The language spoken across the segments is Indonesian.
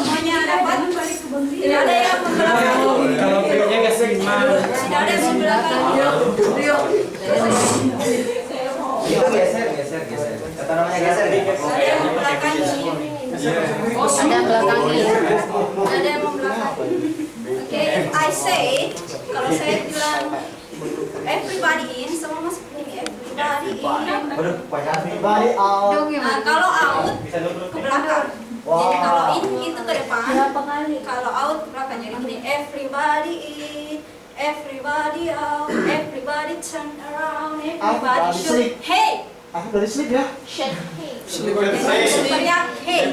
semuanya dapat. Tidak ada yang membelakang. Kalau pilihnya geser gimana? Tidak ada yang membelakang. Itu geser. Kata namanya geser. Ada yang membelakangi. Ada belakangi. Ada yang membelakangi. Oke, if I say, kalau saya bilang everybody in, semua masuk ini. Everybody in. Everybody out. Kalau out ke belakang. Jadi kalau in itu ke depan. Berapa kali? Kalau out ke belakang. Jadi gini, everybody in, everybody out, everybody turn around, everybody shoot. Hey. Aku dari sleep ya. Shake. Teriak hey.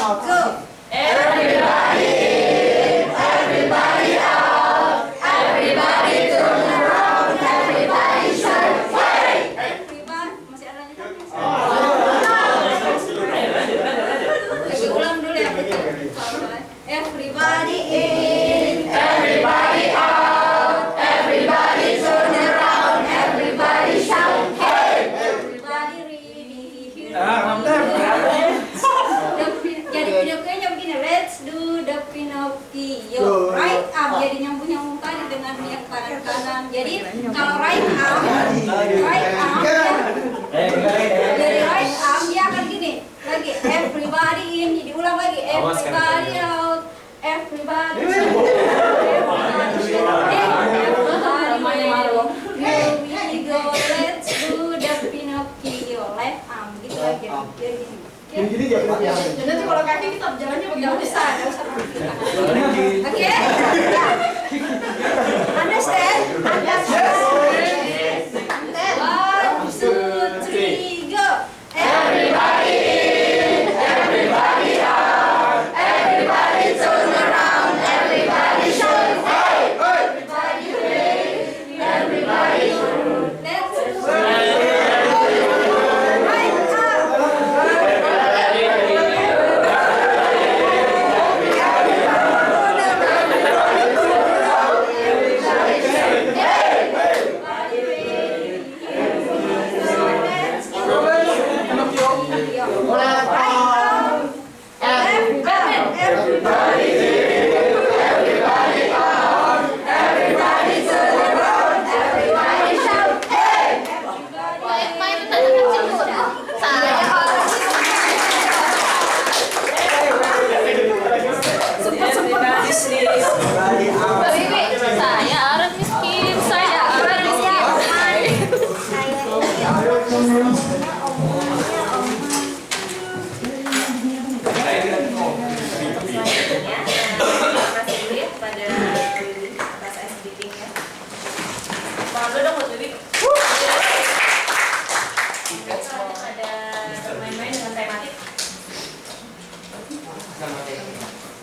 Go. Everybody out. Everybody turn around. Everybody shout. Everybody masih ada lanjutan. Ulang dulu ya. Everybody in. Everybody out. Everybody turn around. Everybody shout. Hey. Everybody ready. Jadi Pinocchio begini, let's do the Pinocchio. Right arm jadi nyambung tadi dengan yang kanan. Jadi kalau right arm jadi right arm dia akan gini. Lagi everybody in, jadi ulang lagi everybody out, everybody shout. Here we go, let's do the Pinocchio. Left arm gitu lagi. Jadi gini. Jadi dia punya. Dan nanti kalau kaki kita jalannya begitu besar, nggak usah kaki. Oke? Understand? One, two, three, go. Everybody in. Everybody out. Everybody turn around. Everybody shout. Hey. Everybody ready. Everybody shout. Let's do it. Right arm. Saya orang miskin, saya orang Main-main dengan tematik.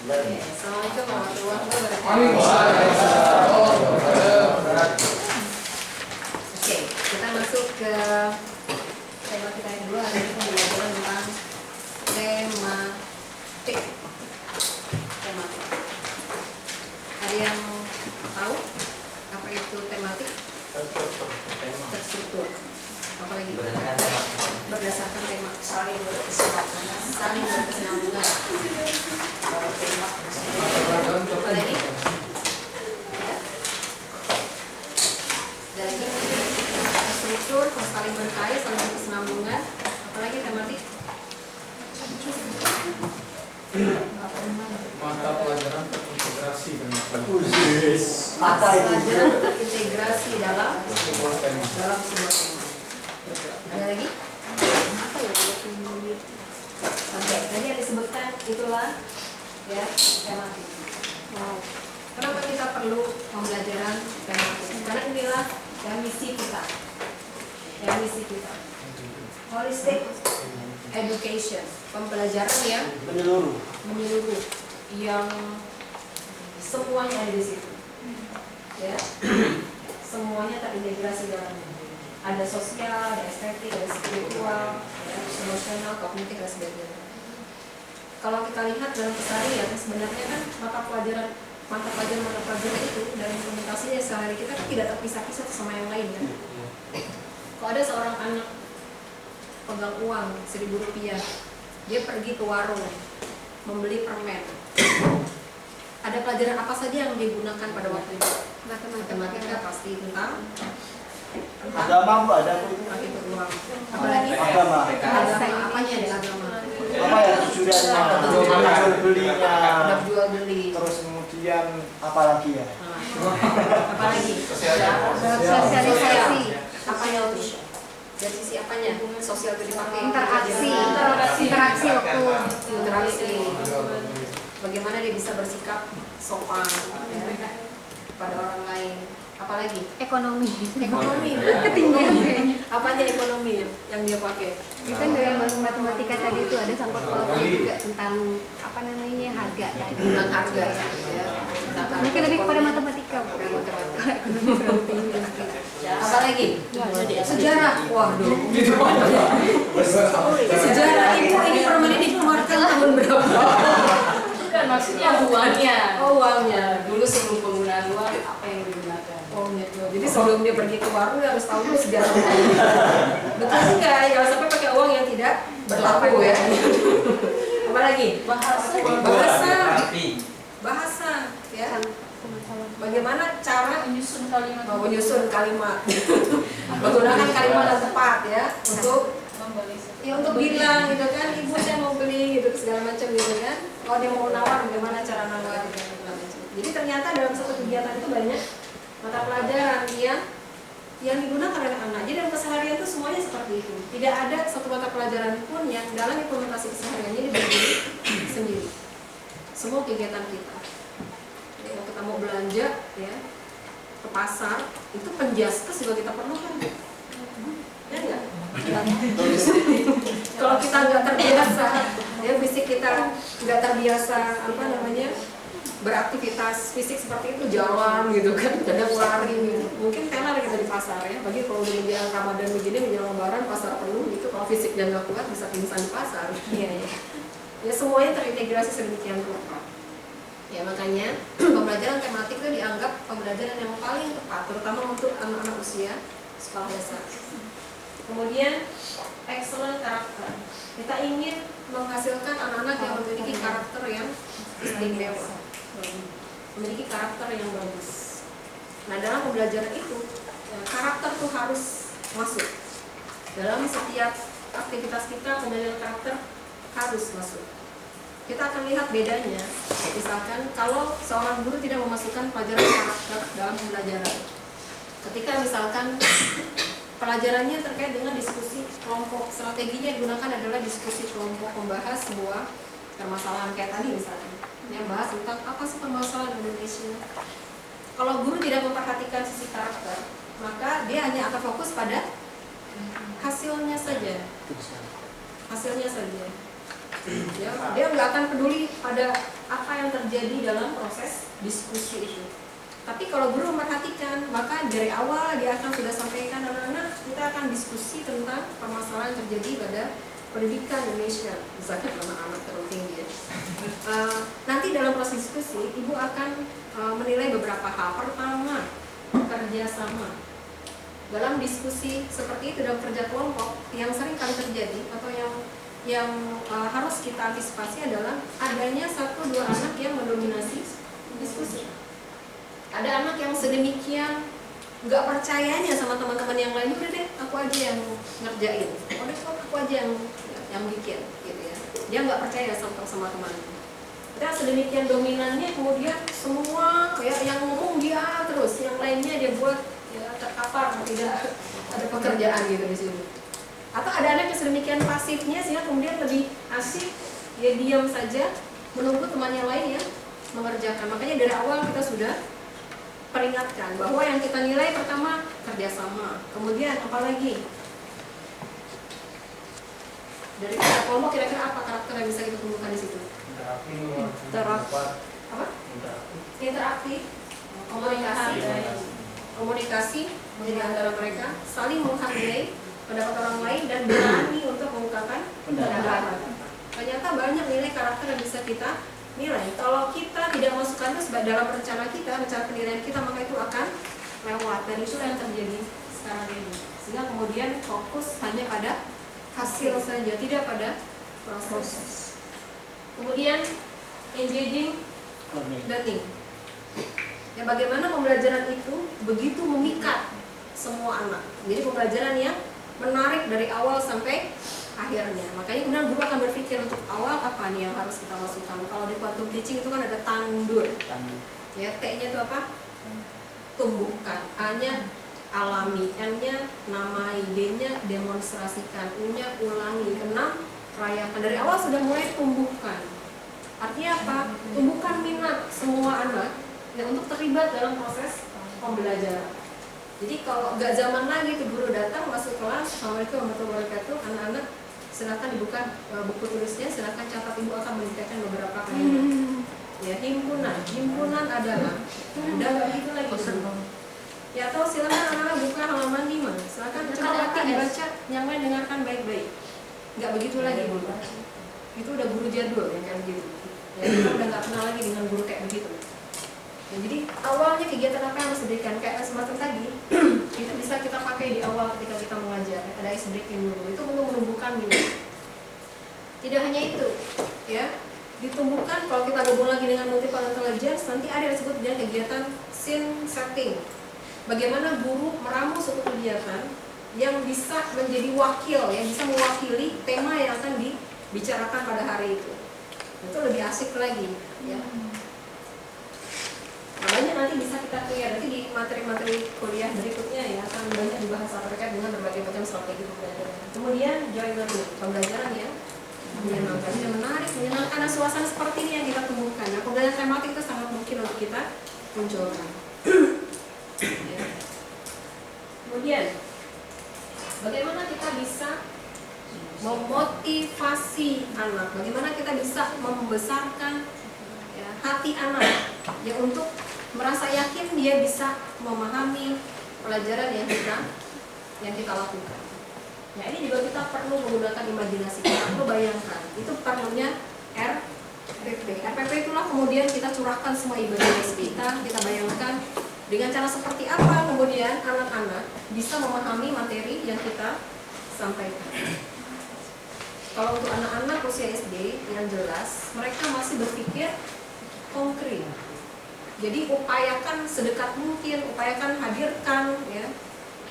Assalamualaikum warahmatullahi wabarakatuh. Oke, kita masuk ke tema kita yang kedua. Hari ini pembelajaran tentang tematik. Ada yang tahu apa itu tematik? Terstruktur. Apalagi? Berdasarkan tema, saling berkesinambungan. Apa lagi? Dan lagi struktur, saling berkait, saling berkesinambungan. Apalagi tematik? Mata pelajaran terintegrasi dengan Apa itu? Pelajaran terintegrasi dalam sebuah tema. sebuah tema. Ada lagi? Apa ya? Oke, tadi yang disebutkan itulah ya tematik. Kenapa kita perlu pembelajaran tematik? Karena inilah yang misi kita. Holistic education, pembelajaran yang menyeluruh, yang semuanya ada di situ. Ya. Semuanya terintegrasi dalamnya. Ada sosial, ada estetik, ada spiritual, ya, emosional, kognitif dan sebagainya. Kalau kita lihat dalam keseharian sebenarnya kan mata pelajaran itu dalam implementasinya sehari kita kan tidak terpisah-pisah sama yang lain ya. Kalau ada seorang anak pegang uang Rp1.000, dia pergi ke warung membeli permen. Ada pelajaran apa saja yang digunakan pada waktu itu? Matematika pasti tentang Agama, Bu, ada Bu itu. itu uang. Apalagi Agama. apanya ada agama? Apa ya tujuannya? Jual belinya. Ada jual beli. Terus kemudian apa lagi ya? Apalagi? Sosialisasi. Apanya itu? Dari sisi apanya? Sosial itu dipakai Interaksi waktu. interaksi. Bagaimana dia bisa bersikap sopan ya, pada orang lain. Apalagi? Ekonomi. Ketinggian kayaknya. Apanya ekonomi yang dia pakai? Kan dalam matematika tadi itu ada sangkut pautnya juga tentang apa namanya harga tadi. Tentang harga ya. Mungkin lebih kepada matematika. Ekonomi terlalu tinggi. Apalagi? Sejarah. Waduh. Sejarah ini permen ini dikeluarkan tahun berapa? Bukan, maksudnya uangnya. Oh, uangnya. Dulu sebelum penggunaan uang apa yang digunakan? Oh, gitu. Jadi sebelum dia pergi ke warung dia harus tahu dulu sejarahnya. Betul enggak? Ya, kalau sampai pakai uang yang tidak berlaku ya. Apalagi? Bahasa, ya. Bagaimana cara Menyusun kalimat. menyusun kalimat? Menggunakan kalimat yang tepat ya untuk untuk bilang gitu kan, ibu saya mau beli gitu segala macam gitu kan. Kalau dia mau nawar, bagaimana cara nawar gitu, segala macam. Jadi ternyata dalam satu kegiatan itu banyak mata pelajaran yang digunakan oleh anak. Jadi dalam keseharian itu semuanya seperti itu. Tidak ada satu mata pelajaran pun yang dalam implementasi kesehariannya dibagi sendiri. Semua kegiatan kita. Ya, kita mau belanja ya ke pasar, itu penjaskes juga kita perlukan. Ya enggak? Kalau kita nggak terbiasa, ya fisik kita nggak terbiasa beraktivitas fisik seperti itu, jalan gitu kan, kadang lari gitu. Mungkin tenar kita di pasar ya, bagi kalau udah menjelang Ramadan begini, menjelang Lebaran pasar penuh gitu, kalau fisiknya nggak kuat bisa pingsan di pasar. Iya ya. Ya semuanya terintegrasi sedemikian rupa. Ya makanya pembelajaran tematik itu dianggap pembelajaran yang paling tepat, terutama untuk anak-anak usia sekolah dasar. Kemudian excellent karakter. Kita ingin menghasilkan anak-anak yang memiliki karakter yang istimewa, memiliki karakter yang bagus. Nah dalam pembelajaran itu karakter tuh harus masuk dalam setiap aktivitas kita. Pembelajaran karakter harus masuk. Kita akan lihat bedanya. Misalkan kalau seorang guru tidak memasukkan pelajaran karakter dalam pembelajaran, ketika misalkan pelajarannya terkait dengan diskusi kelompok, strateginya yang digunakan adalah diskusi kelompok, membahas sebuah permasalahan kayak tadi misalnya, yang bahas tentang apa sih permasalahan Indonesia. Kalau guru tidak memperhatikan sisi karakter, maka dia hanya akan fokus pada hasilnya saja, ya, dia nggak akan peduli pada apa yang terjadi dalam proses diskusi itu. Tapi kalau guru memperhatikan, maka dari awal dia akan sudah sampaikan, anak-anak kita akan diskusi tentang permasalahan yang terjadi pada pendidikan Indonesia, misalnya anak-anak terlalu tinggi ya. Nanti dalam proses diskusi, ibu akan menilai beberapa hal. Pertama, kerjasama. Dalam diskusi seperti itu, dalam kerja kelompok, yang sering kali terjadi atau yang harus kita antisipasi adalah adanya 1-2 anak yang mendominasi diskusi. Ada anak yang sedemikian nggak percayanya sama teman-teman yang lain, udah deh aku aja yang ngerjain, udah aku aja yang bikin gitu ya. Dia nggak percaya sama temannya. Kita sedemikian dominannya, kemudian semua ya yang ngomong dia terus, yang lainnya dia buat ya terkapar, tidak ada pekerjaan gitu di sini. Atau ada anak yang sedemikian pasifnya sehingga kemudian lebih asik ya diam saja menunggu temannya lain yang mengerjakan. Makanya dari awal kita sudah peringatkan bahwa yang kita nilai pertama kerjasama, kemudian apalagi dari kita kelompok kira-kira apa karakter yang bisa kita temukan di situ? Interaktif, komunikasi, Jadi antara mereka saling menghargai pendapat orang lain dan berani untuk mengungkapkan pendapat. Ternyata banyak nilai karakter yang bisa kita nilai. Kalau kita tidak masukkan itu dalam rencana kita, rencana penilaian kita, maka itu akan lewat. Dan itu yang terjadi sekarang ini. Sehingga kemudian fokus hanya pada hasil saja, tidak pada proses. Kemudian engaging learning. Ya, bagaimana pembelajaran itu begitu memikat semua anak. Jadi pembelajaran yang menarik dari awal sampai akhirnya. Makanya kemudian guru akan berpikir untuk awal apa nih yang harus kita masukkan. Kalau di quantum teaching itu kan ada tandur. Ya, T-nya itu apa? Tumbuhkan. A-nya alami, N-nya namai, D-nya demonstrasikan, U-nya ulangi, keenam rayakan. Dari awal sudah mulai tumbuhkan. Artinya apa? Tumbuhkan minat semua anak ya, untuk terlibat dalam proses pembelajaran. Jadi kalau nggak zaman lagi tuh guru datang masuk kelas, Assalamualaikum warahmatullahi wabarakatuh, anak-anak silakan dibuka buku tulisnya, silakan catat, ibu akan menceritakan beberapa kalimat. Ya, himpunan adalah udah nggak gitu lagi. Ya, atau silakan anak-anak buka halaman 5, silakan coba dibaca, yang lain dengarkan baik-baik. Nggak begitu lagi guru. Itu udah guru jadul yang kayak begitu. Ya, kita udah nggak kenal lagi dengan guru kayak begitu. Ya, jadi awalnya kegiatan apa yang harus diberikan kayak semacam tadi itu bisa kita pakai di awal ketika kita mengajar. Ada ice breaking dulu, itu untuk menumbuhkan minat. Tidak hanya itu, ya, ditumbuhkan. Kalau kita gabung lagi dengan multiple intelligence, nanti ada yang disebut dengan kegiatan scene setting. Bagaimana guru meramu suatu kegiatan yang bisa menjadi wakil, yang bisa mewakili tema yang akan dibicarakan pada hari itu. Itu lebih asik lagi, ya. Nah, banyak nanti bisa kita lihat nanti di materi-materi kuliah berikutnya ya, akan banyak dibahas terkait dengan berbagai macam strategi pembelajaran. Kemudian joy learning, pembelajaran yang menyenangkan, yang menarik, menyenangkan, dan suasana seperti ini yang kita tumbuhkan. Nah, pembelajaran tematik itu sangat mungkin untuk kita munculkan. Ya. Kemudian bagaimana kita bisa memotivasi anak, bagaimana kita bisa membesarkan ya, hati anak ya, untuk merasa yakin dia bisa memahami pelajaran yang kita lakukan. Ya, ini juga kita perlu menggunakan imajinasi, kita perlu bayangkan. Itu perlunya RPP. RPP itulah kemudian kita curahkan semua imajinasi kita bayangkan dengan cara seperti apa kemudian anak-anak bisa memahami materi yang kita sampaikan. Kalau untuk anak-anak usia SD yang jelas mereka masih berpikir konkret. Jadi upayakan sedekat mungkin, upayakan hadirkan ya.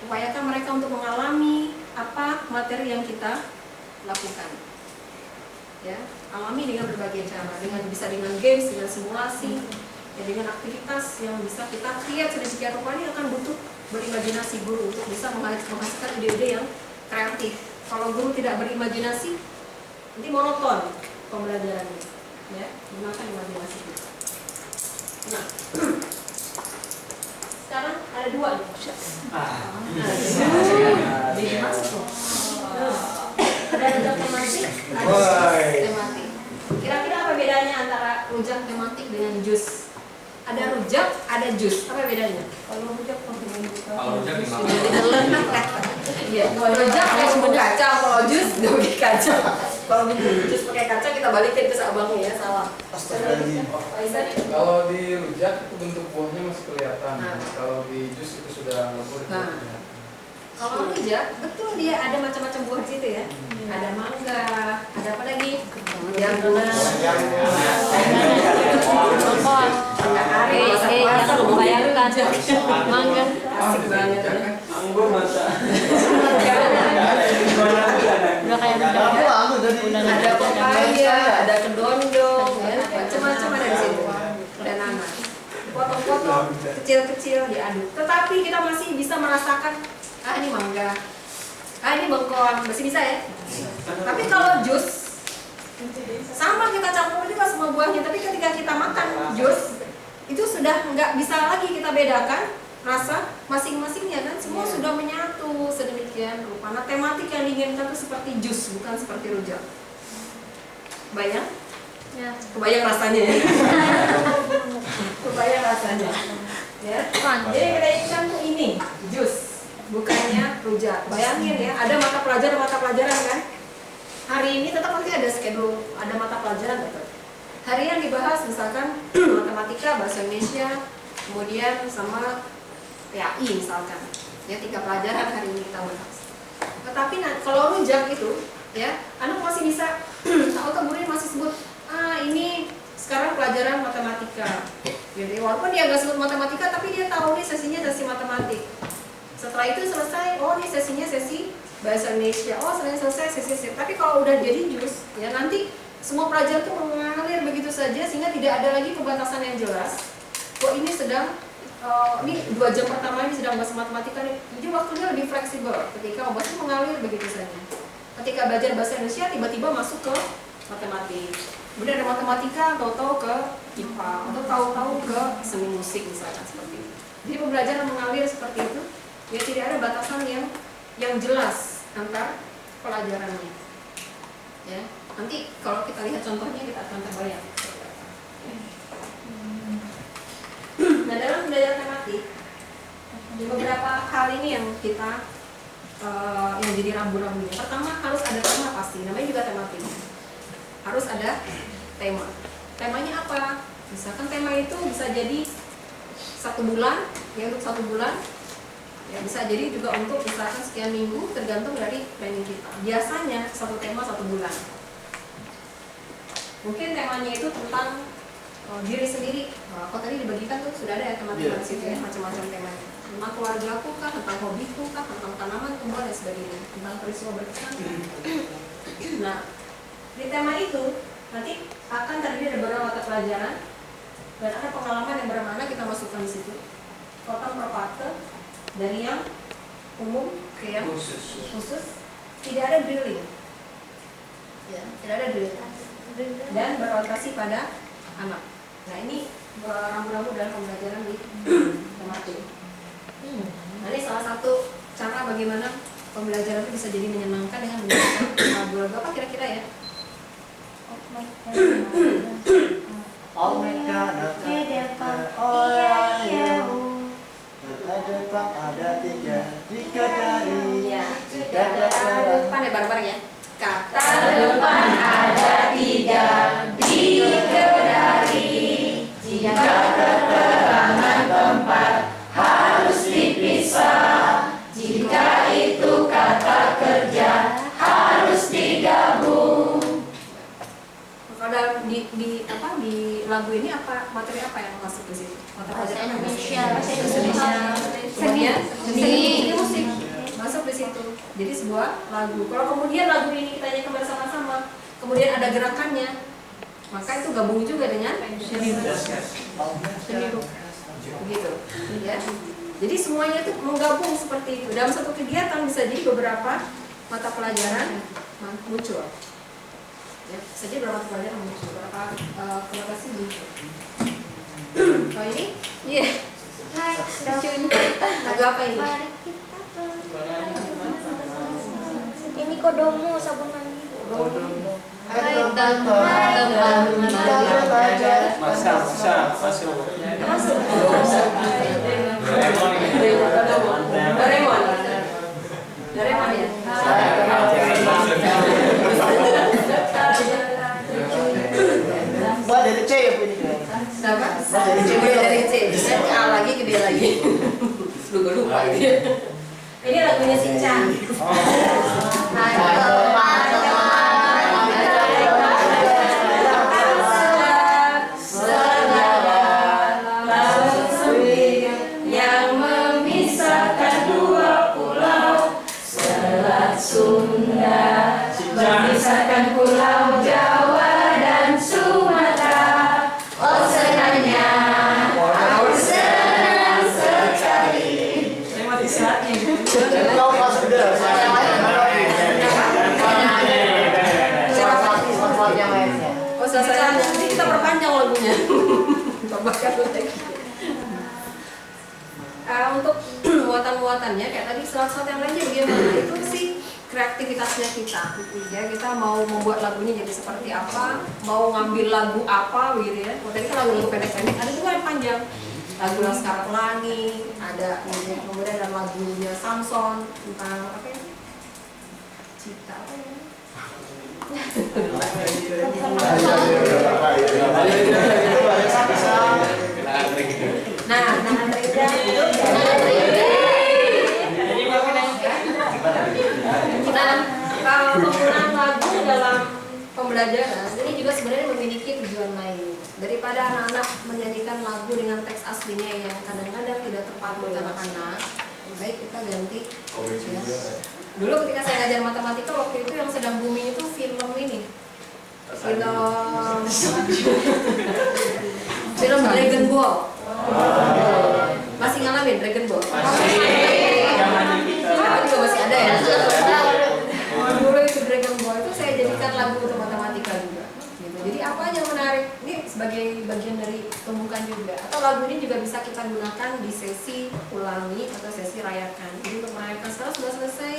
Upayakan mereka untuk mengalami apa materi yang kita lakukan. Ya, alami dengan berbagai cara, bisa dengan games, dengan simulasi, ya, dengan aktivitas yang bisa kita lihat sedemikian rupa. Ini akan butuh berimajinasi guru untuk bisa menghasilkan ide-ide yang kreatif. Kalau guru tidak berimajinasi, nanti monoton pembelajarannya. Ya, gunakan imajinasi kita. Nah, sekarang ada dua nih. Jadi masuk. Ada rujak tematik, ada tematik. Kira-kira apa bedanya antara rujak tematik dengan jus? Ada rujak, ada jus. Apa bedanya? Kalau rujak Iya, kalau rujak pakai bumbu kacang, kalau jus nggak pakai kacang. Kalau jus pakai kacang kita balikin ke abangnya ya, salah. Kalau di rujak itu bentuk buahnya masih kelihatan. Kalau di jus itu sudah lebur. Kalau rujak, betul dia ada macam-macam buah di situ ya. Ada mangga, ada apa lagi? Jambu. Bayangkan mangga. Asik banget. Anggur masa. Udah kayak Ada pepaya, ada kedondong, ya, macam-macam ada di situ. Dan nanas. Potong-potong kecil-kecil diaduk. Tetapi kita masih bisa merasakan, ini mangga, ini bengkoang, masih bisa ya. Tapi kalau jus, sama kita campur juga semua buahnya. Tapi ketika kita makan jus, itu sudah nggak bisa lagi kita bedakan rasa masing-masingnya kan, semua sudah menyatu sedemikian rupa. Nah, tematik yang diinginkan itu seperti jus, bukan seperti rujak. Bayang? Ya. Kebayang rasanya ya. Kebayang rasanya. Ya. Jadi kita inginkan tuh ini, jus. bukannya rujak. Bayangin ya, ada mata pelajaran kan? Hari ini tetap nanti ada schedule, ada mata pelajaran gitu. Hari yang dibahas misalkan matematika, bahasa Indonesia, kemudian sama PAI misalkan. Ya 3 pelajaran hari ini kita bahas. Tetapi kalau rujak itu, ya, anak masih bisa, atau guru masih sebut, ini sekarang pelajaran matematika. Jadi walaupun dia nggak sebut matematika, tapi dia tahu nih sesinya sesi matematik. Setelah itu selesai, oh ini sesinya sesi bahasa Indonesia. Oh selesai sesi. Tapi kalau udah jadi jus, ya nanti semua pelajaran tuh mengalir begitu saja sehingga tidak ada lagi pembatasan yang jelas. Oh ini sedang ini 2 jam pertama ini sedang bahasa matematika nih. Jadi waktunya lebih fleksibel ketika obatnya mengalir begitu saja. Ketika belajar bahasa Indonesia tiba-tiba masuk ke matematik. Kemudian ada matematika tahu-tahu ke IPA atau tahu-tahu ke seni musik misalkan seperti itu. Jadi pembelajaran mengalir seperti itu. Ya tidak ada batasan yang jelas antar pelajarannya. Ya, nanti kalau kita lihat contohnya kita akan terbayang. Nah dalam belajar tematik, beberapa hal ini yang kita yang jadi rambu-rambunya. Pertama harus ada tema pasti, namanya juga tematik. Harus ada tema. Temanya apa? Misalkan tema itu bisa jadi 1 bulan, ya untuk 1 bulan. Ya, bisa jadi juga untuk misalkan sekian minggu, tergantung dari planning kita. Biasanya 1 tema 1 bulan. Mungkin temanya itu tentang diri sendiri. Kalau tadi dibagikan tuh sudah ada ya tema-tema di situ ya, macam-macam temanya. Tentang keluargaku kah, tentang hobiku kah, tentang tanaman, tumbuhan dan sebagainya, tentang peristiwa berkesan. Nah, di tema itu nanti akan terdiri dari beberapa mata pelajaran dan ada pengalaman yang bermakna kita masukkan di situ. Total per parte dari yang umum ke yang khusus. Tidak ada drilling. Ya, tidak ada drilling. Dan berorientasi pada anak. Nah ini rambu-rambu dalam pembelajaran di tematik. Nah ini salah satu cara bagaimana pembelajaran itu bisa jadi menyenangkan dengan menggunakan lagu-lagu apa kira-kira ya? Oh my God, orang yang depan ada 3 dari Ya, kata depan ya bareng-bareng ya. Kata depan ada 3 dari. Jika keterangan tempat harus dipisah, jika itu kata kerja harus digabung. kalau dalam di lagu ini apa materi apa yang masuk di situ? Materi pelajaran apa? Bahasa Indonesia, seni, musik masuk di situ. Jadi sebuah lagu. Kalau kemudian lagu ini kita nyanyikan bersama-sama, kemudian ada gerakannya, maka itu gabung juga dengan seni rupa. Begitu, ya. Jadi semuanya itu menggabung seperti itu. Dalam satu kegiatan bisa jadi beberapa mata pelajaran muncul. Ya, bisa jadi beberapa mata pelajaran muncul, beberapa komunikasi muncul. Kalau ini, iya. Lagu apa ini? Ini Kodomo sabun mandi. Doraemon ya? Mbak dari C ya Bu ini? Siapa? Dari C. A lagi ke D lagi. Lupa ini. Ini lagunya si Chan. Yang memisahkan 2 pulau, Selat Sunda memisahkan pulau Jawa dan Sumatera. Oh senangnya, aku senang sekali. Kau masuk deh. Oh selesai, nanti kita perpanjang lagunya. Coba lagi. Untuk muatan-muatannya kayak tadi selat-selat yang lainnya bagaimana itu sih kreativitasnya kita. Ya kita mau membuat lagunya jadi seperti apa, mau ngambil lagu apa begitu ya. Tadi kan lagu-lagu pendek-pendek, ada juga yang panjang. lagu Laskar Pelangi, ada kemudian ada lagunya Samson tentang apa ya? Cipta apa ya? Nah, kalau penggunaan lagu dalam pembelajaran ini juga sebenarnya memiliki tujuan lain. Daripada anak-anak menyanyikan lagu dengan teks aslinya yang kadang-kadang tidak tepat buat anak-anak, baik kita ganti. Ya. Dulu ketika saya ngajar matematika waktu itu yang sedang booming itu film ini, film Dragon Ball. Masih ngalamin Dragon Ball? Sekarang juga masih ada ya. Dulu itu Dragon Ball itu saya jadikan lagu untuk matematika juga. Gitu. Jadi apa yang menarik? Ini sebagai bagian dari pembukaan juga. Atau lagu ini juga bisa kita gunakan di sesi ulangi atau sesi rayakan. Jadi untuk merayakan sekarang sudah selesai.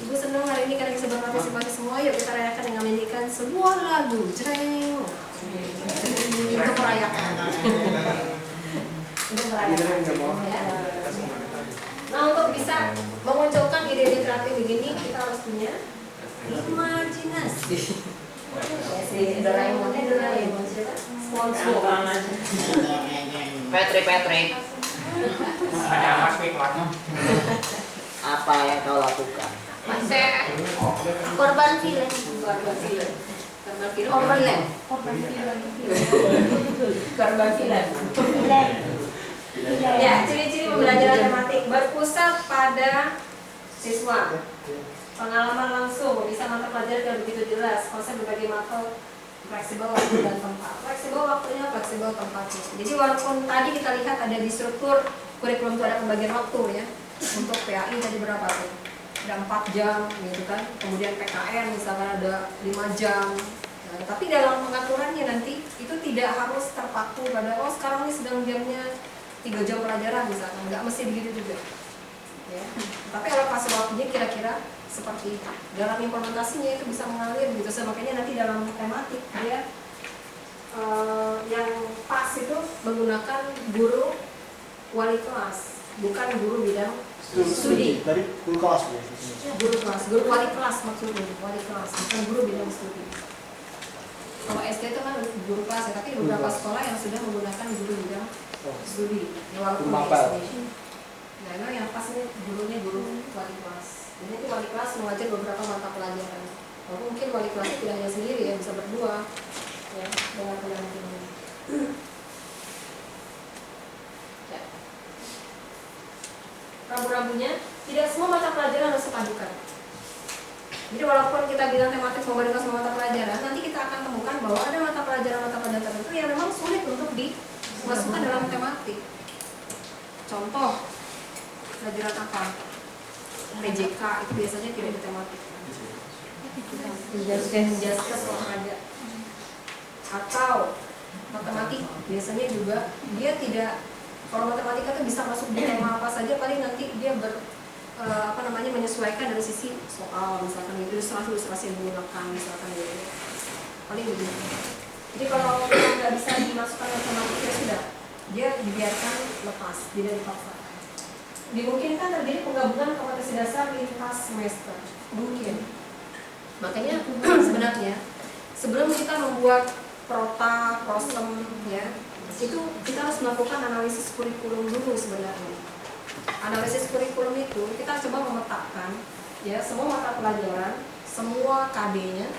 Ibu senang hari ini karena bisa berpartisipasi semua. Yuk kita rayakan dengan menyanyikan sebuah lagu. Jreng. Untuk merayakan. Untuk merayakan. Ya. Nah untuk bisa memunculkan ide-ide kreatif begini kita harus punya imajinasi. Si Doraemonnya Doraemon siapa? SpongeBob. Patrick. Apa yang kau lakukan? Korban film. Korban film. Ya, ciri-ciri pembelajaran matematik berpusat pada siswa. Pengalaman langsung, bisa mata pelajaran yang begitu jelas, konsep berbagai mata, fleksibel waktu dan tempat. Fleksibel waktunya, fleksibel tempatnya. Jadi walaupun tadi kita lihat ada di struktur kurikulum itu ada pembagian waktu ya. Untuk PAI tadi berapa tuh? Ada 4 jam gitu kan. Kemudian PKN misalkan ada 5 jam. Nah, tapi dalam pengaturannya nanti itu tidak harus terpaku pada sekarang ini sedang jamnya 3 jam pelajaran misalkan, nggak mesti begitu juga ya. Tapi alokasi waktunya kira-kira seperti itu. Dalam implementasinya itu bisa mengalir gitu. So, makanya nanti dalam tematik dia yang pas itu menggunakan guru wali kelas, bukan guru bidang studi. Dari guru kelas ya. Guru kelas, guru wali kelas maksudnya, wali kelas, bukan guru bidang studi. Kalau SD itu kan guru kelas ya, tapi beberapa sekolah yang sudah menggunakan guru bidang studi, walaupun di SD. Nah, memang yang pas ini gurunya guru wali kelas. Jadi itu wali kelas mengajar beberapa mata pelajaran. Walaupun mungkin wali kelas tidak hanya sendiri ya, bisa berdua ya dengan pendampingnya. Ya. Rambu-rambunya, tidak semua mata pelajaran harus dipadukan. Jadi walaupun kita bilang tematik membandingkan semua mata pelajaran, nanti kita akan temukan bahwa ada mata pelajaran tertentu yang memang sulit untuk dimasukkan dalam tematik. Contoh, pelajaran apa? PJK itu biasanya tidak ditematik. Menjelaskan olahraga. Atau matematik biasanya juga dia tidak, kalau matematika itu bisa masuk di tema apa saja, paling nanti dia menyesuaikan dari sisi soal, misalkan ilustrasi yang digunakan, misalkan gitu. Paling begitu. Jadi kalau nggak bisa dimasukkan ke matematik ya sudah, dia dibiarkan lepas, tidak dipaksakan. Dimungkinkan terjadi penggabungan kompetensi dasar lintas semester, mungkin. Makanya sebenarnya sebelum kita membuat prota, prosem, ya, itu kita harus melakukan analisis kurikulum dulu sebenarnya. Analisis kurikulum itu kita coba memetakan ya semua mata pelajaran, semua KD-nya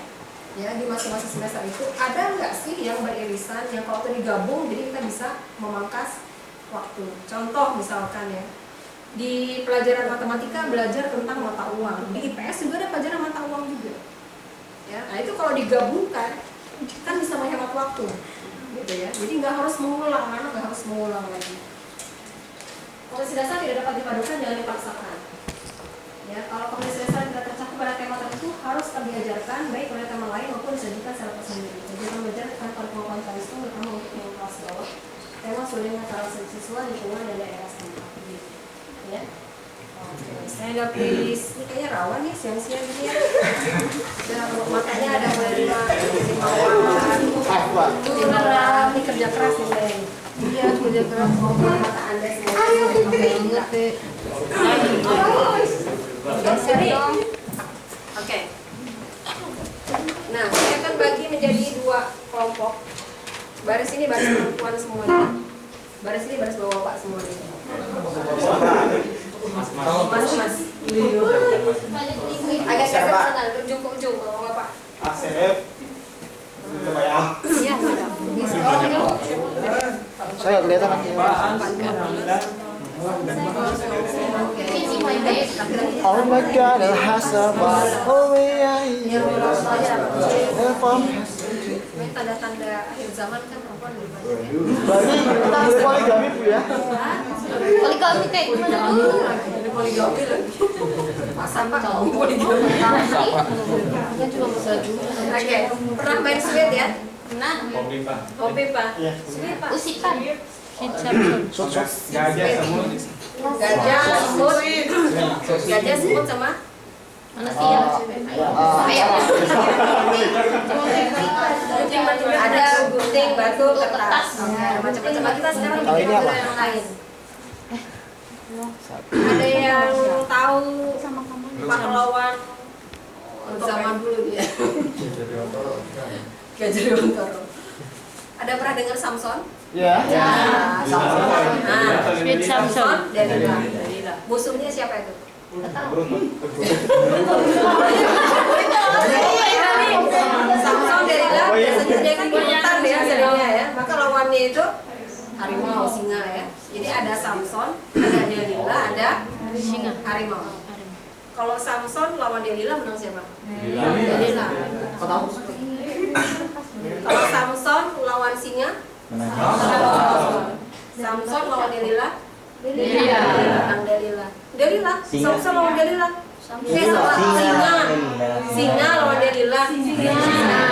ya di masing-masing semester itu ada nggak sih yang beririsan yang kalau itu digabung jadi kita bisa memangkas waktu. Contoh misalkan ya di pelajaran matematika belajar tentang mata uang, di IPS juga ada pelajaran mata uang juga. Ya, nah itu kalau digabungkan kan bisa menghemat waktu, gitu ya. Jadi nggak harus mengulang, karena nggak harus mengulang lagi. Kompetensi dasar tidak dapat dipadukan, jangan dipaksakan. Ya, kalau kompetensi dasar tidak tercakup pada tema tertentu harus diajarkan baik oleh tema lain maupun disajikan secara tersendiri. Jadi kita belajar tentang kurikulum itu terutama untuk yang kelas bawah. Tema sudah dengan cara siswa, lingkungan dan daerah setempat. Gitu. Ya. Oke, saya ada playlist, ini kayaknya rawan nih siang-siang gini ya. Makanya ada mulai 5 warna, 5 kerja keras nih saya. Iya. kerja keras mata Anda semua. Geser dong. Oke. Nah, saya akan bagi menjadi 2 kelompok. Baris ini baris perempuan semuanya. Baris ini baris bapak semuanya. Mas. Agak geser ke sana, ujung ke ujung kalau bapak. Asep. Iya, Saya kelihatan Oh my God, El Hasabat. Oh yeah. Tanda-tanda akhir zaman kan perempuan lebih banyak. Berarti kita boleh poligami Bu ya? poligami kayak gimana? Ini poligami lagi. Masa Pak poligami? Kan cuma masalah juga. Oke, pernah main sweet ya? Nah, Kopi Pak. Iya. Sweet Pak. usipan. Gajah semut. Gajah, semut. Gajah, semut sama Manusia. Ayam. ada gunting, batu, kertas. Macam-macam. Kita sekarang bikin ini apa? yang lain. Ada yang tahu pahlawan zaman dulu ya? Gajah Dewantara. Ada pernah dengar Samson? Ya. Samson. Nah, Sweet Samson Delila. Musuhnya siapa itu? Samson Delila biasanya dia kan hutan ya seringnya ya. Maka lawannya itu harimau, singa ya. Jadi ada Samson, ada Delila, ada Singa. harimau. Kalau Samson lawan Delila menang siapa? Delila. Delila. Kalau Samson lawan singa? Samson lawan Delila? Delila. Menang Delila. Delila. Samson lawan Delila. Singa. Singa lawan Delila. Singa.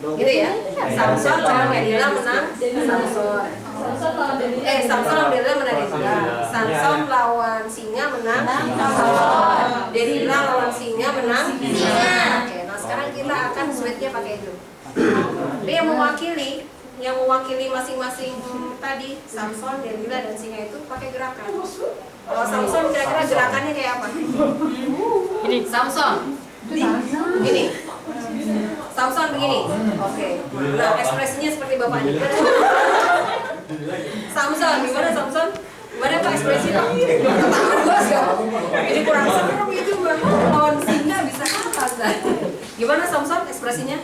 Gitu ya. Samson lawan Delila menang Samson. Samson lawan Delila menang Delila. Samson lawan singa menang Samson. Delila lawan singa menang singa. Oke, nah sekarang kita akan sweetnya pakai itu. Tapi yang mewakili masing-masing tadi Samson, Delila dan singa itu pakai gerakan. Kalau Samson kira-kira gerakannya kayak apa? Ini Samson. Gini. Samson begini. Oke. Nah, ekspresinya seperti bapaknya. Samson, gimana Samson? Gimana Pak ekspresinya? Ini kurang seru gitu Bang. Lawan singa bisa kalah. Gimana Samson ekspresinya?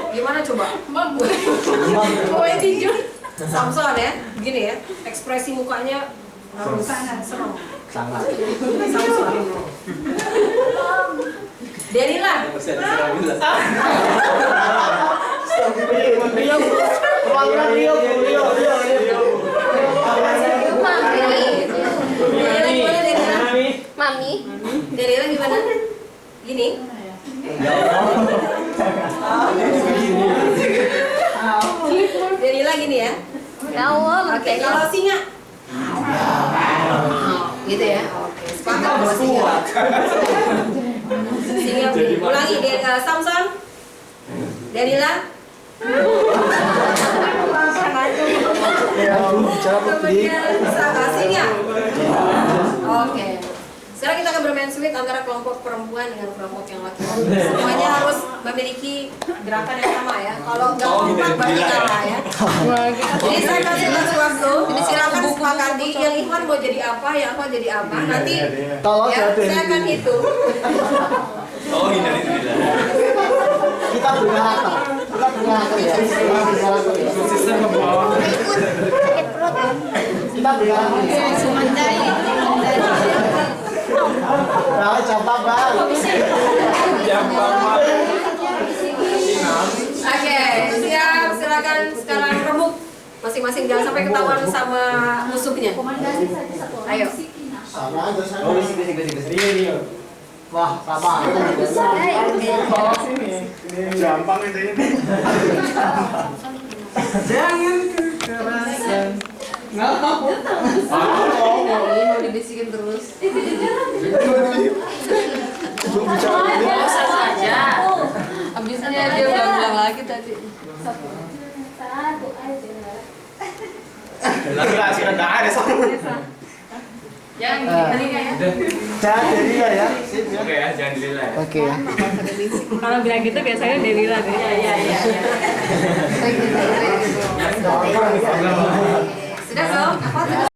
Gimana coba? Mau tinju? Samson ya, begini ya, ekspresi mukanya harus serem. Samson. Delila. Mami. Delila gimana? Gini. Delila gini ya. Ya Allah. Oke, kalau singa. Gitu ya. Oke, sepakat bahwa singa. Singa ulangi Samson. Delila. Singa. Oke. Sekarang kita akan bermain sweet antara kelompok perempuan dengan kelompok yang laki-laki. Semuanya harus memiliki gerakan yang sama ya. Kalau nggak kompak berarti kalah ya. Jadi saya kasih waktu. Jadi silakan sepakati. Yang Ikhwan mau jadi apa, yang Ikhwan jadi apa. Nanti ya saya akan hitung. Oh ini kita berharap. Kita berharap ya. Sistem ke bawah. Kita berharap. Nah, campak bang. Oke, siap. Silakan sekarang remuk masing-masing, jangan sampai ketahuan sama musuhnya. Ayo. Sama aja saya. Oh, sini. Wah, sama. Gampang itu ini. Jangan kekerasan. Ini mau dibisikin terus. Biasa saja. Abisnya dia bilang lagi tadi. Satu aja. Lah sudah enggak ada soalnya. Jangan Ah. gini ya. Jangan jadi ya. Sip, ya. Oke ya, jangan dinilai. Oke ya. Kalau bilang gitu biasanya Delila deh. Iya. Sudah belum? Apa